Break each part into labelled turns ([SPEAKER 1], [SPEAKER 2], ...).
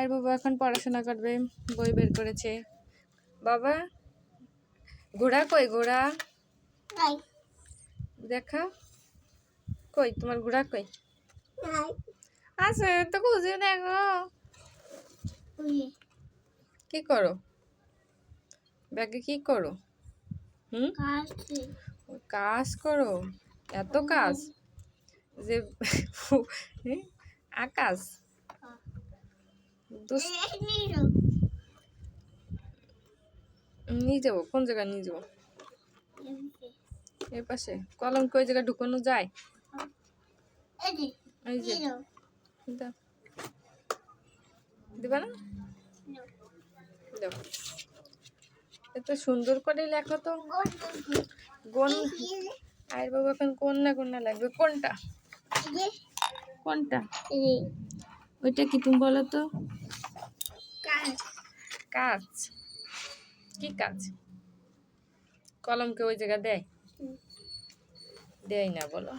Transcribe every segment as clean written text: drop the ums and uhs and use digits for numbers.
[SPEAKER 1] আর বাবা এখন পড়াশোনা করবে, বই বের করেছে। বাবা ঘোড়া কই? ঘোড়া দেখা কই, তোমার ঘোড়া কই? আছে তো, খুঁজে দেখো। কি করো ব্যাগে? কি করো? কাজ করো? এত কাজ যে আকাশ নিয়ে যাবো? কোন জায়গায় নিয়ে যাবো? এর পাশে কলম কই জায়গায় ঢুকানো যায়? এই যে দাও। দিবা না? দাও। এত সুন্দর করে লেখো তো। গন আর বাবা এখন কোন না লাগবে? কোনটা কোনটা? ওইটা কি তুমি বলো তো? কাজ। কি কাজ? কলমকে ওই জায়গা দেয়? দেয় না। বলো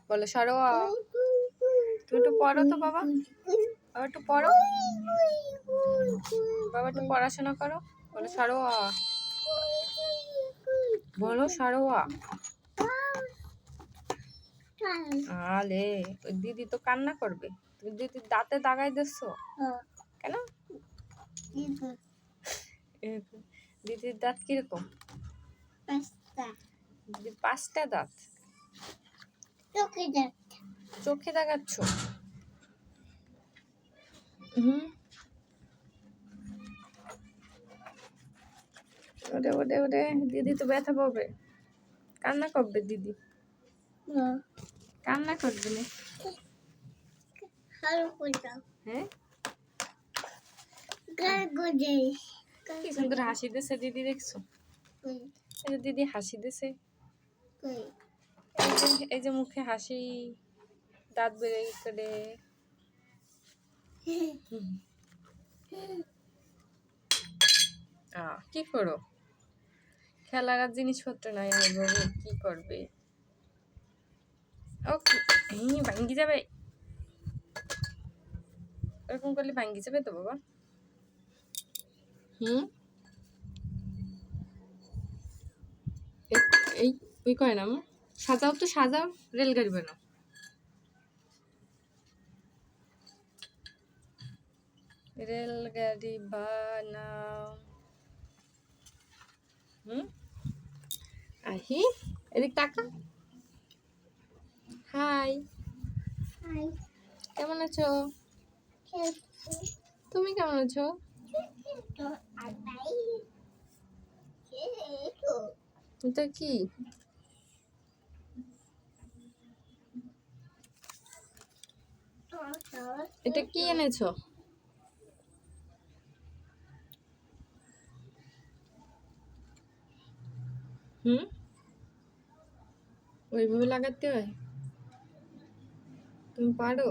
[SPEAKER 1] বলো সরো। তুমি একটু পড়ো তো বাবা, বাবা একটু পড়ো, বাবা একটু পড়াশোনা করো। বলো সরো। বলো সরো। আলে ওই দিদি তো কান্না করবে। তুমি দিদির দাঁতে দাগাই দিচ্ছ কেন? দিদির দাঁত কিরকম? দিদির 5টা দাঁত। চোখে দাগাচ্ছ? ওরে ওরে ওরে, দিদি তো ব্যথা পাবে, কান্না করবে দিদি। কান্না করবে না? হ্যাঁ, কি সুন্দর হাসি দিছে দিদি, দেখছো? এই যে দিদি হাসি দিছে, এই যে মুখে হাসি, দাঁত বেড়ে করে। কি করো? খেলার আর জিনিসপত্র নাই আর বাবু, কি করবে? ও ভাঙ্গি যাবে, এরকম করলে ভাঙ্গি যাবে তো বাবা। এই ওই কয় না, সাজাও তো, সাজাও, রেলগাড়ি বানাও। রেলগাড়ি বানাও। আহি এদিক টাকা। হাই, কেমন আছো? তুমি কেমন আছো? এটা কি? এটা কি এনেছো? ওইভাবে লাগাতে হয়? তুমি পারো?